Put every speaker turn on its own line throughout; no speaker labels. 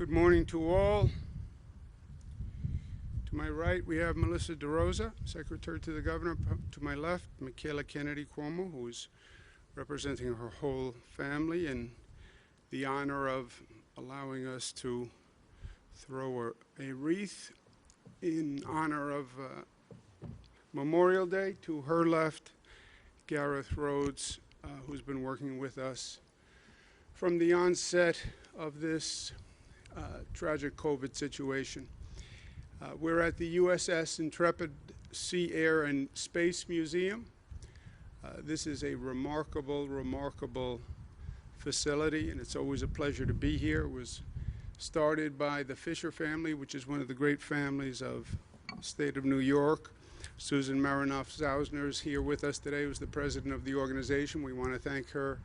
Good morning to all. To my right, we have Melissa DeRosa, Secretary to the Governor. To my left, Michaela Kennedy Cuomo, who is representing her whole family in the honor of allowing us to throw a wreath in honor of Memorial Day. To her left, Gareth Rhodes, who's been working with us from the onset of this tragic COVID situation. We're at the USS Intrepid Sea, Air, and Space Museum. This is a remarkable facility, and it's always a pleasure to be here. It was started by the Fisher family, which is one of the great families of the state of New York. Susan Marinoff-Zausner is here with us today, who's the president of the organization. We want to thank her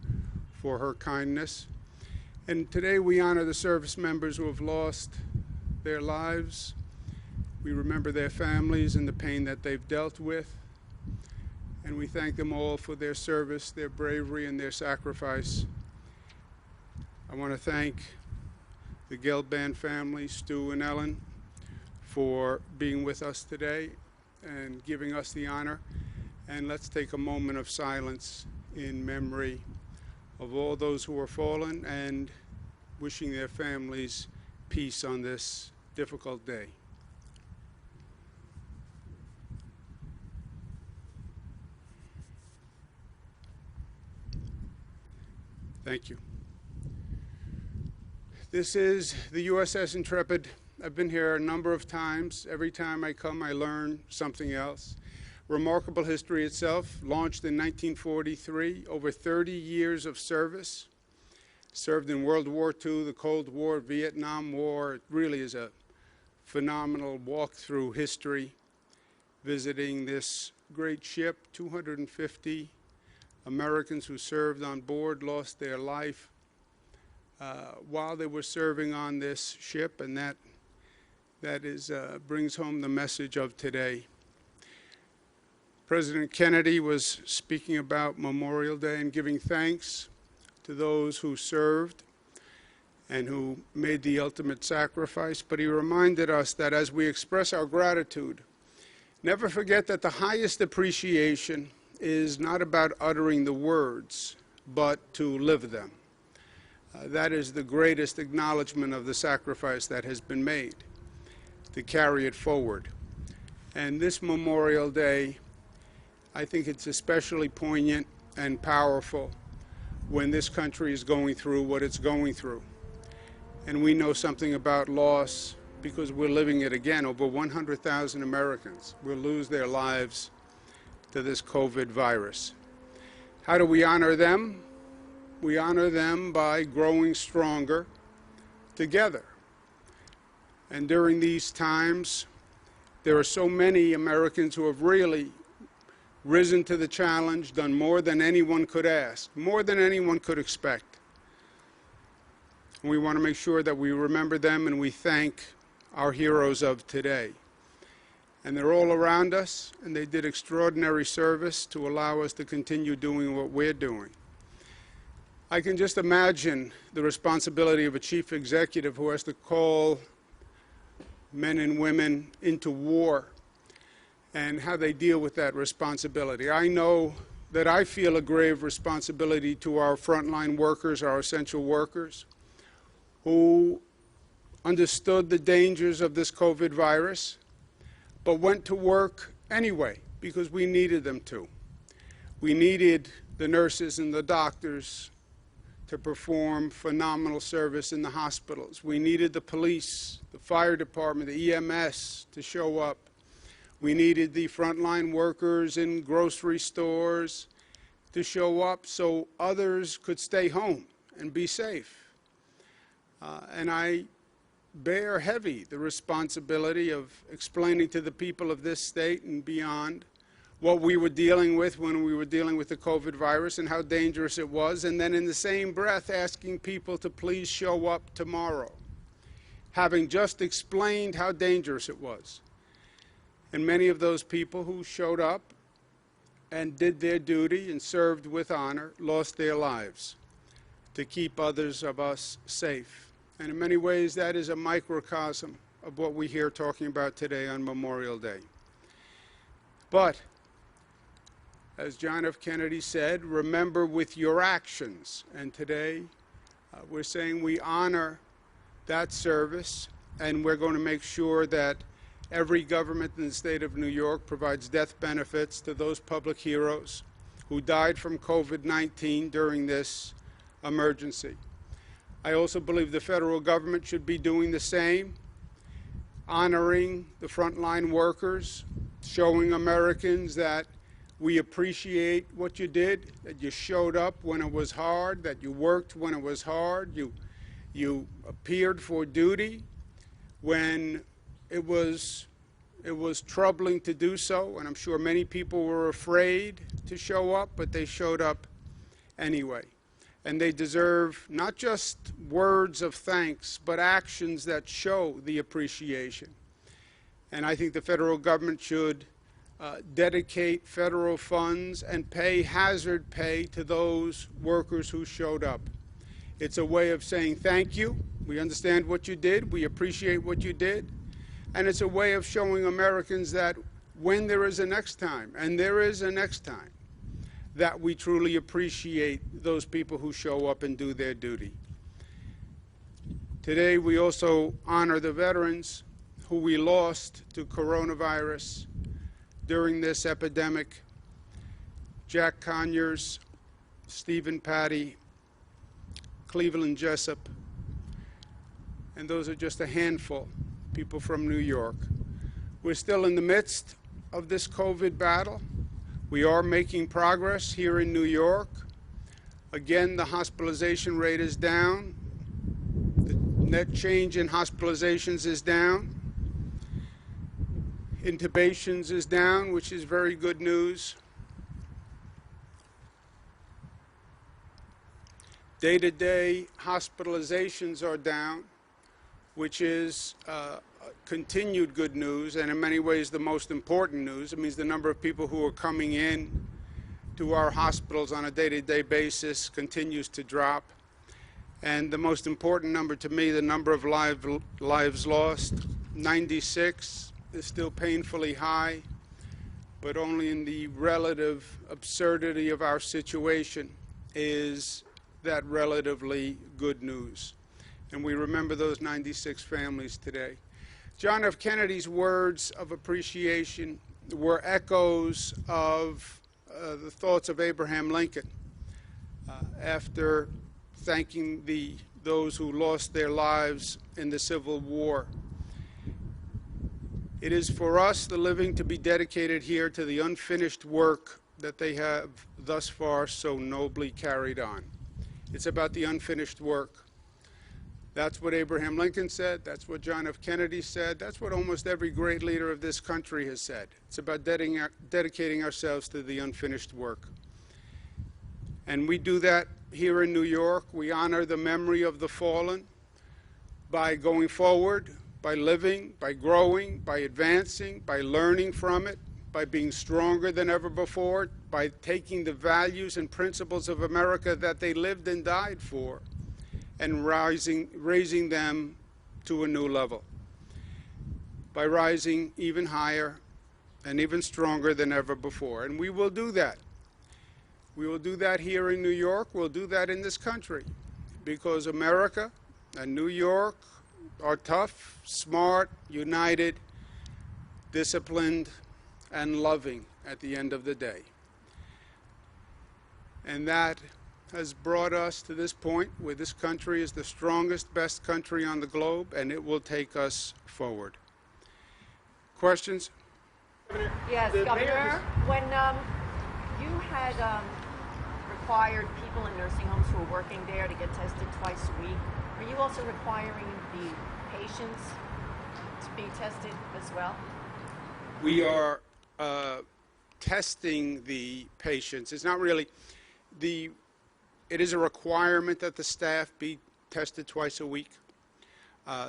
for her kindness. And today we honor the service members who have lost their lives. We remember their families and the pain that they've dealt with. And we thank them all for their service, their bravery, and their sacrifice. I want to thank the Gelband family, Stu and Ellen, for being with us today and giving us the honor. And let's take a moment of silence in memory of all those who are fallen and wishing their families peace on this difficult day. Thank you. This is the USS Intrepid. I've been here a number of times. Every time I come, I learn something else. Remarkable history itself, launched in 1943, over 30 years of service, served in World War II, the Cold War, Vietnam War. It really is a phenomenal walk through history, visiting this great ship. 250 Americans who served on board lost their life while they were serving on this ship, and that brings home the message of today. President Kennedy was speaking about Memorial Day and giving thanks to those who served and who made the ultimate sacrifice, but he reminded us that as we express our gratitude, never forget that the highest appreciation is not about uttering the words, but to live them. That is the greatest acknowledgement of the sacrifice that has been made, to carry it forward. And this Memorial Day, I think it's especially poignant and powerful when this country is going through what it's going through. And we know something about loss because we're living it again. Over 100,000 Americans will lose their lives to this COVID virus. How do we honor them? We honor them by growing stronger together. And during these times, there are so many Americans who have really risen to the challenge, done more than anyone could ask, more than anyone could expect. And we want to make sure that we remember them and we thank our heroes of today. And they're all around us, and they did extraordinary service to allow us to continue doing what we're doing. I can just imagine the responsibility of a chief executive who has to call men and women into war and how they deal with that responsibility. I know that I feel a grave responsibility to our frontline workers, our essential workers, who understood the dangers of this COVID virus, but went to work anyway because we needed them to. We needed the nurses and the doctors to perform phenomenal service in the hospitals. We needed the police, the fire department, the EMS to show up. We needed the frontline workers in grocery stores to show up so others could stay home and be safe. And I bear heavy the responsibility of explaining to the people of this state and beyond what we were dealing with when we were dealing with the COVID virus and how dangerous it was, and then in the same breath asking people to please show up tomorrow, having just explained how dangerous it was. And many of those people who showed up and did their duty and served with honor lost their lives to keep others of us safe. And in many ways, that is a microcosm of what we hear talking about today on Memorial Day. But, as John F. Kennedy said, remember with your actions. And today, we're saying we honor that service, and we're going to make sure that every government in the state of New York provides death benefits to those public heroes who died from COVID-19 during this emergency. I also believe the federal government should be doing the same, honoring the frontline workers, showing Americans that we appreciate what you did, that you showed up when it was hard, that you worked when it was hard, you appeared for duty when it was troubling to do so, and I'm sure many people were afraid to show up, but they showed up anyway. And they deserve not just words of thanks, but actions that show the appreciation. And I think the federal government should dedicate federal funds and pay hazard pay to those workers who showed up. It's a way of saying thank you. We understand what you did. We appreciate what you did. And it's a way of showing Americans that when there is a next time, and there is a next time, that we truly appreciate those people who show up and do their duty. Today, we also honor the veterans who we lost to coronavirus during this epidemic. Jack Conyers, Stephen Patty, Cleveland Jessup, and those are just a handful, people from New York. We're still in the midst of this COVID battle. We are making progress here in New York. Again, the hospitalization rate is down. The net change in hospitalizations is down. Intubations is down, which is very good news. Day-to-day hospitalizations are down, which is continued good news, and in many ways the most important news. It means the number of people who are coming in to our hospitals on a day-to-day basis continues to drop. And the most important number to me, the number of lives lost, 96, is still painfully high, but only in the relative absurdity of our situation is that relatively good news. And we remember those 96 families today. John F. Kennedy's words of appreciation were echoes of the thoughts of Abraham Lincoln after thanking those who lost their lives in the Civil War. It is for us, the living, to be dedicated here to the unfinished work that they have thus far so nobly carried on. It's about the unfinished work. That's what Abraham Lincoln said. That's what John F. Kennedy said. That's what almost every great leader of this country has said. It's about dedicating ourselves to the unfinished work. And we do that here in New York. We honor the memory of the fallen by going forward, by living, by growing, by advancing, by learning from it, by being stronger than ever before, by taking the values and principles of America that they lived and died for, and raising them to a new level, by rising even higher and even stronger than ever before. And we will do that. We will do that here in New York. We'll do that in this country, because America and New York are tough, smart, united, disciplined, and loving at the end of the day. And that has brought us to this point where this country is the strongest, best country on the globe, and it will take us forward. Questions?
Yes, Governor, when you had required people in nursing homes who were working there to get tested twice a week, are you also requiring the patients to be tested as well?
We are testing the patients. It's not really it is a requirement that the staff be tested twice a week.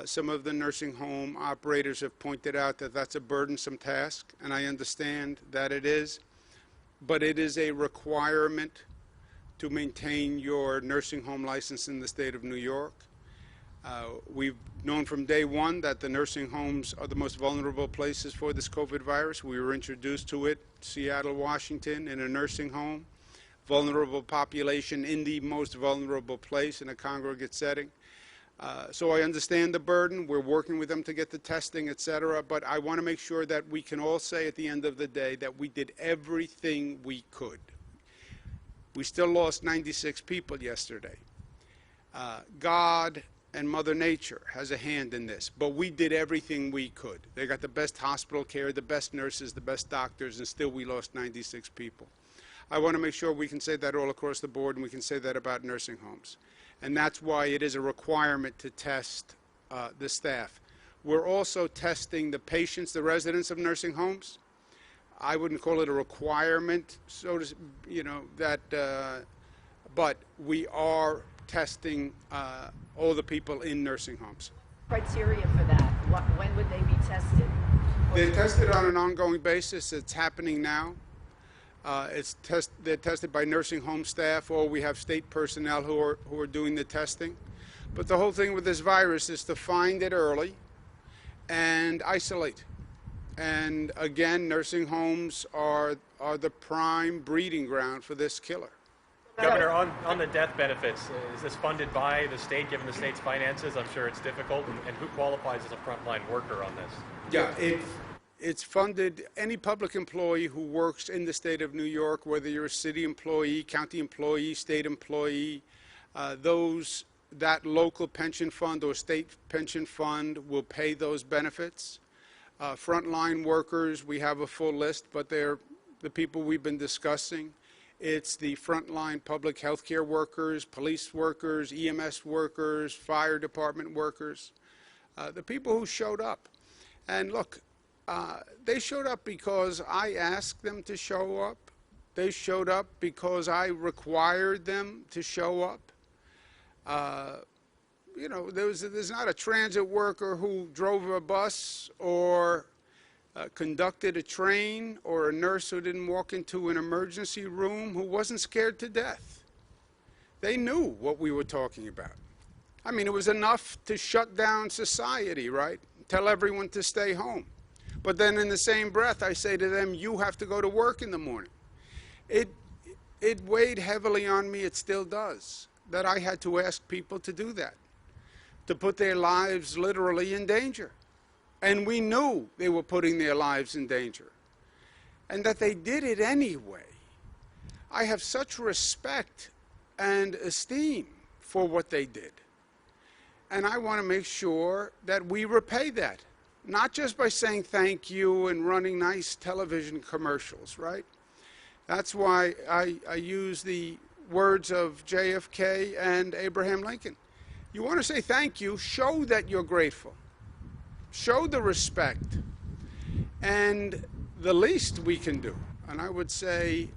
Some of the nursing home operators have pointed out that that's a burdensome task, and I understand that it is, but it is a requirement to maintain your nursing home license in the state of New York. We've known from day one that the nursing homes are the most vulnerable places for this COVID virus. We were introduced to it, Seattle, Washington, in a nursing home. Vulnerable population in the most vulnerable place in a congregate setting. So I understand the burden. We're working with them to get the testing, et cetera. But I want to make sure that we can all say at the end of the day that we did everything we could. We still lost 96 people yesterday. God and Mother Nature has a hand in this, but we did everything we could. They got the best hospital care, the best nurses, the best doctors, and still we lost 96 people. I want to make sure we can say that all across the board, and we can say that about nursing homes. And that's why it is a requirement to test the staff. We're also testing the patients, the residents of nursing homes. I wouldn't call it a requirement, so to, but we are testing all the people in nursing homes.
Criteria for that? When would they be tested?
They're tested on an ongoing basis. It's happening now. They're tested by nursing home staff, or we have state personnel who are doing the testing. But the whole thing with this virus is to find it early and isolate. And again, nursing homes are the prime breeding ground for this killer.
Governor, on the death benefits, is this funded by the state, given the state's finances? I'm sure it's difficult. And who qualifies as a frontline worker on this?
Yeah, it's funded. Any public employee who works in the state of New York, whether you're a city employee, county employee, state employee, that local pension fund or state pension fund will pay those benefits. Frontline workers, we have a full list, but they're the people we've been discussing. It's the frontline public health care workers, police workers, EMS workers, fire department workers, the people who showed up. And look, they showed up because I asked them to show up. They showed up because I required them to show up. There's not a transit worker who drove a bus or conducted a train, or a nurse who didn't walk into an emergency room who wasn't scared to death. They knew what we were talking about. I mean, it was enough to shut down society, right? Tell everyone to stay home. But then in the same breath, I say to them, you have to go to work in the morning. It weighed heavily on me, it still does, that I had to ask people to do that, to put their lives literally in danger. And we knew they were putting their lives in danger, and that they did it anyway. I have such respect and esteem for what they did. And I want to make sure that we repay that, not just by saying thank you and running nice television commercials, right? That's why I use the words of JFK and Abraham Lincoln. You want to say thank you, show that you're grateful. Show the respect. And the least we can do, and I would say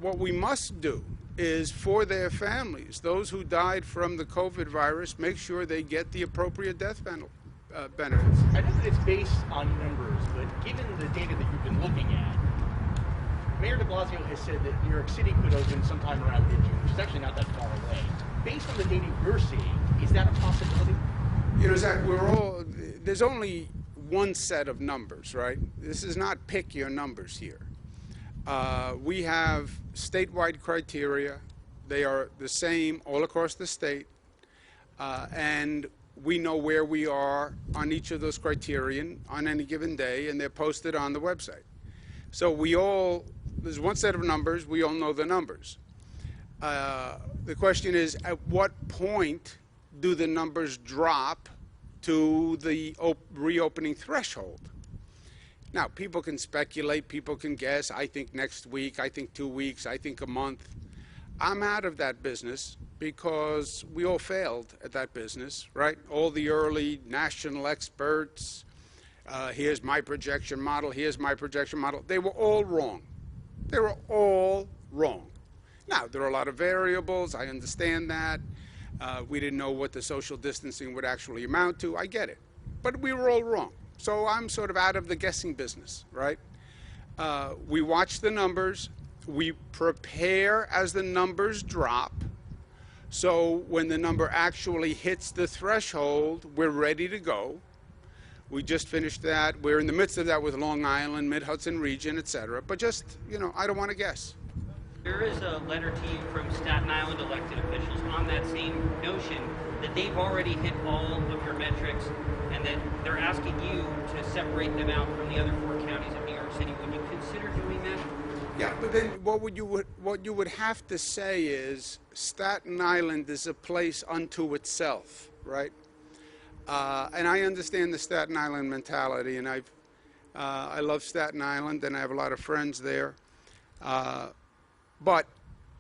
what we must do, is for their families, those who died from the COVID virus, make sure they get the appropriate death benefits.
I know that it's based on numbers, but given the data that you've been looking at, Mayor de Blasio has said that New York City could open sometime around mid-June, which is actually not that far away. Based on the data you're seeing, is that a possibility?
You know, Zach, there's only one set of numbers, right? This is not pick your numbers here. We have statewide criteria. They are the same all across the state. And we know where we are on each of those criterion on any given day, and they're posted on the website. So there's one set of numbers, we all know the numbers. The question is, at what point do the numbers drop to the reopening threshold? Now, people can speculate, people can guess. I think next week, I think 2 weeks, I think a month. I'm out of that business because we all failed at that business, right? All the early national experts, here's my projection model, here's my projection model. They were all wrong. They were all wrong. Now, there are a lot of variables. I understand that. We didn't know what the social distancing would actually amount to. I get it. But we were all wrong. So I'm sort of out of the guessing business, right? We watch the numbers. We prepare as the numbers drop So when the number actually hits the threshold, we're ready to go. We just finished that. We're in the midst of that with Long Island, Mid-Hudson region, et cetera. But just, I don't want to guess.
There is a letter to you from Staten Island elected officials on that same notion that they've already hit all of your metrics and that they're asking you to separate them out from the other 4 counties of New York City. Would you consider doing that?
Yeah, but then what you would have to say is Staten Island is a place unto itself, right? And I understand the Staten Island mentality, and I love Staten Island, and I have a lot of friends there. But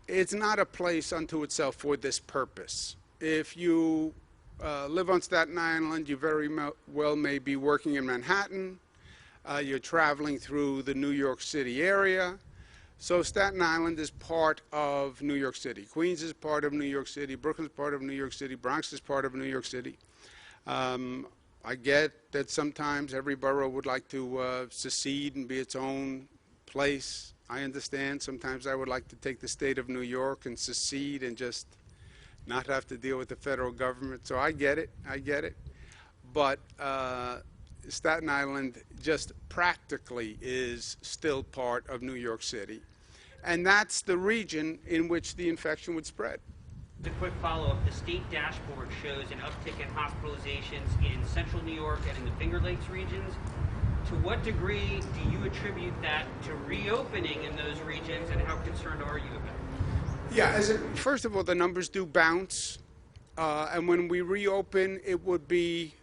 it's not a place unto itself for this purpose. If you live on Staten Island, you very well may be working in Manhattan. You're traveling through the New York City area. So Staten Island is part of New York City. Queens is part of New York City. Brooklyn's part of New York City. Bronx is part of New York City. I get that sometimes every borough would like to secede and be its own place. I understand. Sometimes I would like to take the state of New York and secede and just not have to deal with the federal government. So I get it. I get it. But Staten Island just practically is still part of New York City. And that's the region in which the infection would spread.
A quick follow-up. The state dashboard shows an uptick in hospitalizations in central New York and in the Finger Lakes regions. To what degree do you attribute that to reopening in those regions, and how concerned are you about it?
Yeah, first of all, the numbers do bounce. And when we reopen, it would be,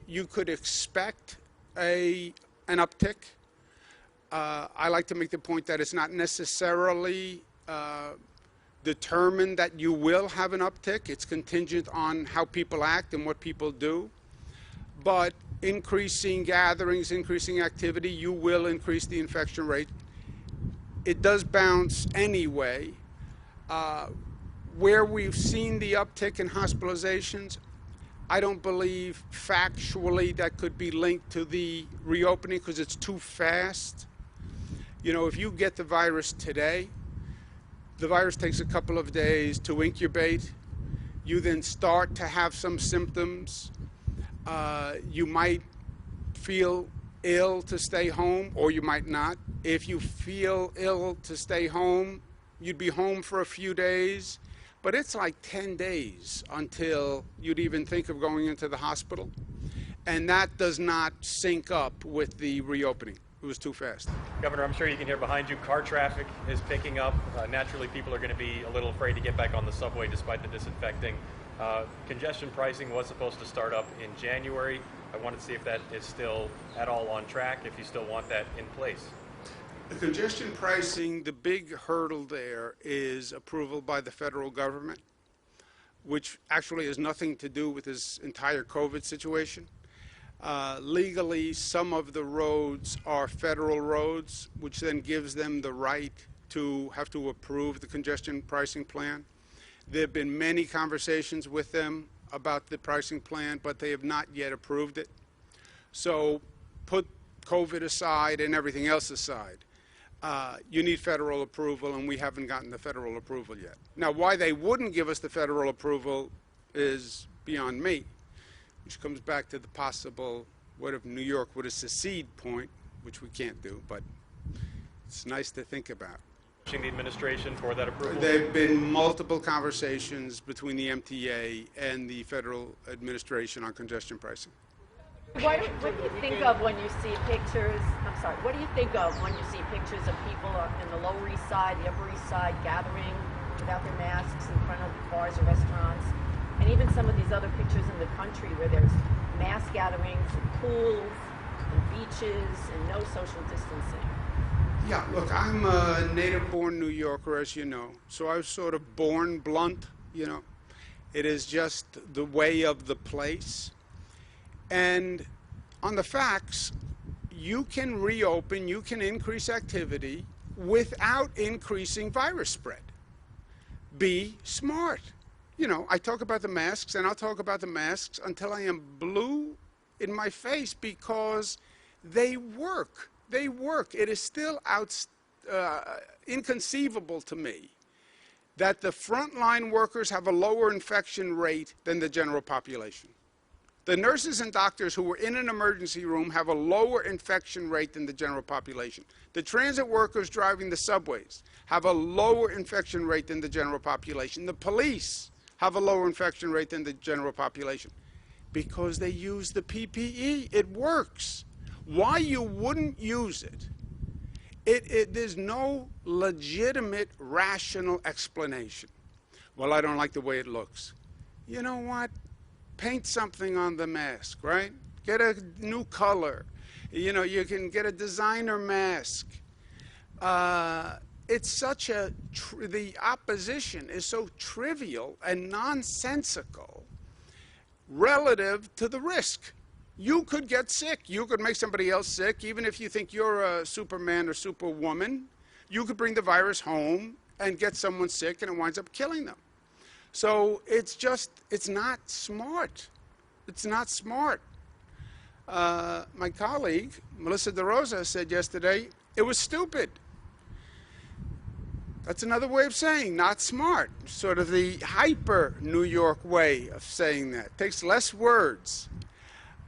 you could expect an uptick. I like to make the point that it's not necessarily determined that you will have an uptick. It's contingent on how people act and what people do. But increasing gatherings, increasing activity, you will increase the infection rate. It does bounce anyway. Where we've seen the uptick in hospitalizations, I don't believe factually that could be linked to the reopening because it's too fast. If you get the virus today, the virus takes a couple of days to incubate. You then start to have some symptoms. You might feel ill to stay home, or you might not. If you feel ill to stay home, you'd be home for a few days. But it's like 10 days until you'd even think of going into the hospital. And that does not sync up with the reopening. It was too fast.
Governor, I'm sure you can hear behind you, car traffic is picking up. Naturally, people are going to be a little afraid to get back on the subway despite the disinfecting. Congestion pricing was supposed to start up in January. I wanted to see if that is still at all on track, if you still want that in place.
The congestion pricing, the big hurdle there is approval by the federal government, which actually has nothing to do with this entire COVID situation. Legally, some of the roads are federal roads, which then gives them the right to have to approve the congestion pricing plan. There have been many conversations with them about the pricing plan, but they have not yet approved it. So put COVID aside and everything else aside. You need federal approval, and we haven't gotten the federal approval yet. Now, why they wouldn't give us the federal approval is beyond me, which comes back to the possible, what if New York would have secede point, which we can't do, but it's nice to think about.
The administration for that approval?
There have been multiple conversations between the MTA and the federal administration on congestion pricing.
What do you think of when you see pictures? I'm sorry. What do you think of when you see pictures of people in the Lower East Side, the Upper East Side, gathering without their masks in front of bars or restaurants, and even some of these other pictures in the country where there's mass gatherings and pools and beaches and no social distancing?
Yeah, look, I'm a native-born New Yorker, as you know, so I was sort of born blunt, It is just the way of the place. And on the facts, you can reopen, you can increase activity without increasing virus spread. Be smart. I talk about the masks, and I'll talk about the masks until I am blue in my face because they work. They work. It is still inconceivable to me that the frontline workers have a lower infection rate than the general population. The nurses and doctors who were in an emergency room have a lower infection rate than the general population. The transit workers driving the subways have a lower infection rate than the general population. The police have a lower infection rate than the general population because they use the PPE. It works. Why you wouldn't use it, there's no legitimate, rational explanation. Well, I don't like the way it looks. You know what? Paint something on the mask, right? Get a new color. You know, you can get a designer mask. It's such a, the opposition is so trivial and nonsensical relative to the risk. You could get sick. You could make somebody else sick. Even if you think you're a Superman or Superwoman, you could bring the virus home and get someone sick and it winds up killing them. So it's just, it's not smart. It's not smart. My colleague, Melissa DeRosa, said yesterday, it was stupid. That's another way of saying not smart, sort of the hyper New York way of saying that. It takes less words.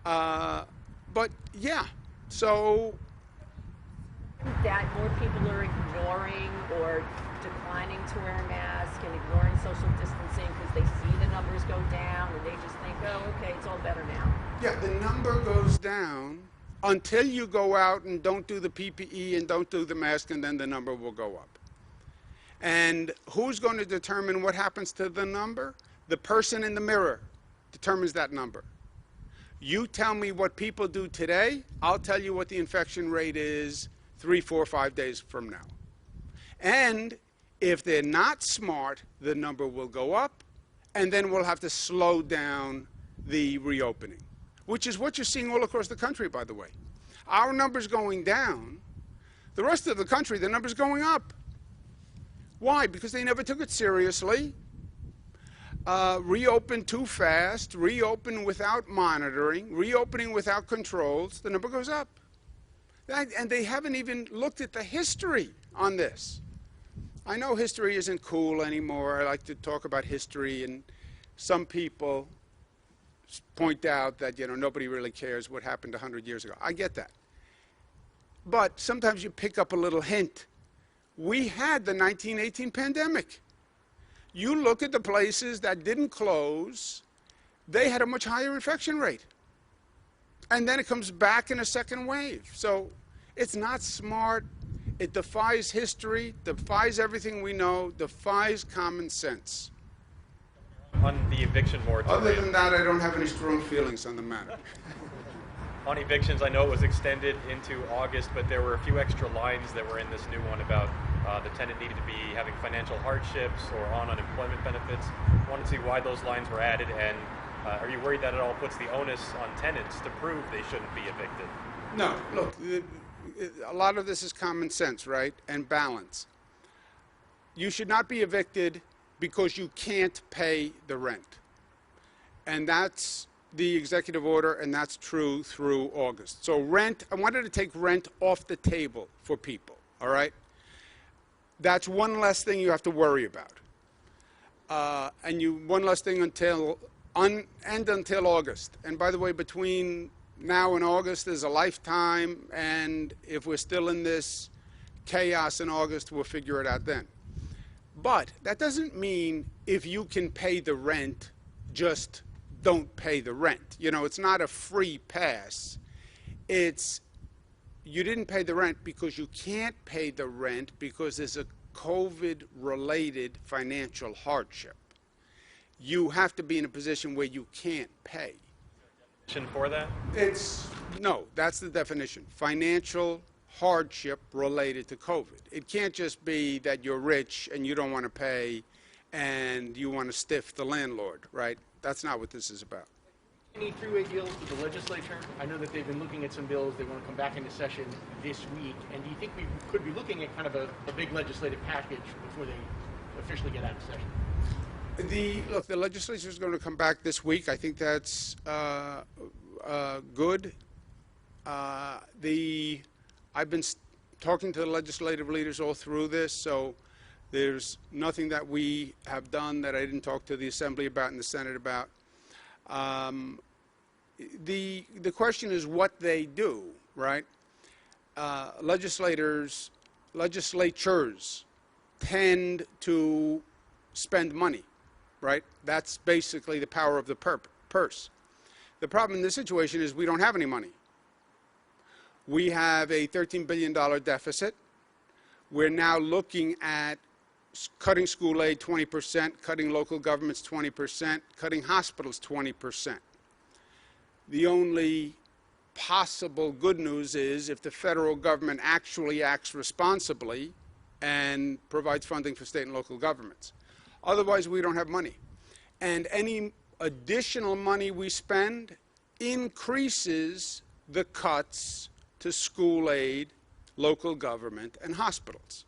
But yeah, so.
That more people are ignoring or declining to wear a mask and ignoring social distancing because they see the numbers go down and they just think, oh, okay, it's all better now.
Yeah, the number goes down until you go out and don't do the PPE and don't do the mask, and then the number will go up. And who's going to determine what happens to the number? The person in the mirror determines that number. You tell me what people do today, I'll tell you what the infection rate is 3, 4, 5 days from now. And if they're not smart, the number will go up, and then we'll have to slow down the reopening, which is what you're seeing all across the country, by the way. Our number's going down. The rest of the country, the number's going up. Why? Because they never took it seriously. Reopen too fast, reopen without monitoring, reopening without controls, the number goes up. And they haven't even looked at the history on this. I know history isn't cool anymore. I like to talk about history, and some people point out that, you know, nobody really cares what happened 100 years ago. I get that. But sometimes you pick up a little hint. We had the 1918 pandemic. You look at the places that didn't close, they had a much higher infection rate. And then it comes back in a second wave. So it's not smart. It defies history, defies everything we know, defies common sense.
On the eviction moratorium.
Other than that, I don't have any strong feelings on the matter.
On evictions, I know it was extended into August, but there were a few extra lines that were in this new one about the tenant needed to be having financial hardships or on unemployment benefits. I wanted to see why those lines were added, and are you worried that it all puts the onus on tenants to prove they shouldn't be evicted?
No, look, a lot of this is common sense, right, and balance. You should not be evicted because you can't pay the rent. And that's the executive order, and that's true through August. So rent, I wanted to take rent off the table for people, all right? That's one less thing you have to worry about. And one less thing until August. And by the way, between now and August is a lifetime, and if we're still in this chaos in August, we'll figure it out then. But that doesn't mean if you can pay the rent, just don't pay the rent. You know, it's not a free pass. It's you didn't pay the rent because you can't pay the rent because there's a COVID-related financial hardship. You have to be in a position where you can't pay.
For that?
No, that's the definition. Financial hardship related to COVID. It can't just be that you're rich and you don't want to pay and you want to stiff the landlord, right? That's not what this is about.
Any three-way deals with the legislature? I know that they've been looking at some bills. They want to come back into session this week. And do you think we could be looking at kind of a big legislative package before they officially get out of session?
Look, the legislature is going to come back this week. I think that's good. I've been talking to the legislative leaders all through this, so There's nothing that we have done that I didn't talk to the Assembly about and the Senate about. The question is what they do, right? Legislatures tend to spend money, right? That's basically the power of the purse. The problem in this situation is we don't have any money. We have a $13 billion deficit. We're now looking at cutting school aid 20%, cutting local governments 20%, cutting hospitals 20%. The only possible good news is if the federal government actually acts responsibly and provides funding for state and local governments. Otherwise, we don't have money. And any additional money we spend increases the cuts to school aid, local government, and hospitals.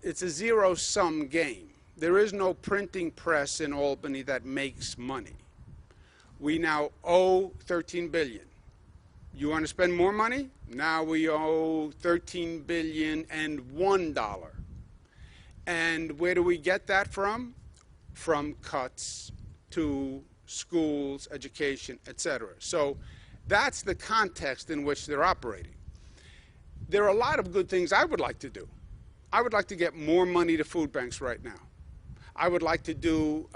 It's a zero-sum game. There is no printing press in Albany that makes money. We now owe $13 billion. You want to spend more money? Now we owe $13 billion and $1. And where do we get that from? From cuts to schools, education, etc. So that's the context in which they're operating. There are a lot of good things I would like to do. I would like to get more money to food banks right now. I would like to do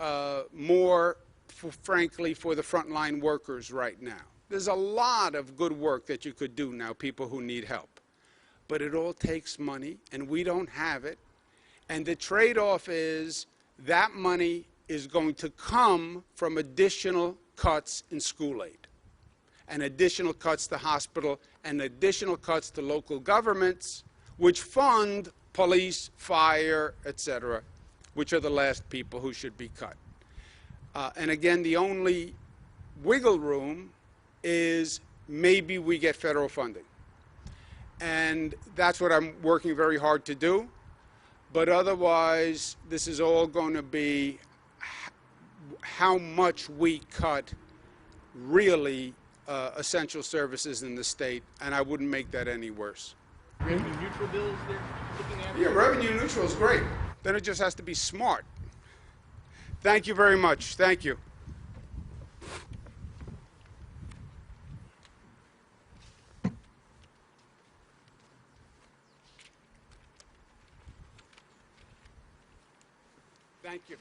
more, frankly, for the frontline workers right now. There's a lot of good work that you could do now, people who need help. But it all takes money, and we don't have it. And the trade-off is that money is going to come from additional cuts in school aid, and additional cuts to hospital, and additional cuts to local governments, which fund police, fire, etc., which are the last people who should be cut. And again, the only wiggle room is maybe we get federal funding. And that's what I'm working very hard to do. But otherwise, this is all going to be how much we cut really essential services in the state, and I wouldn't make that any worse.
Revenue neutral bills they're looking at?
Yeah, revenue neutral is great. Then it just has to be smart. Thank you very much. Thank you. Thank you.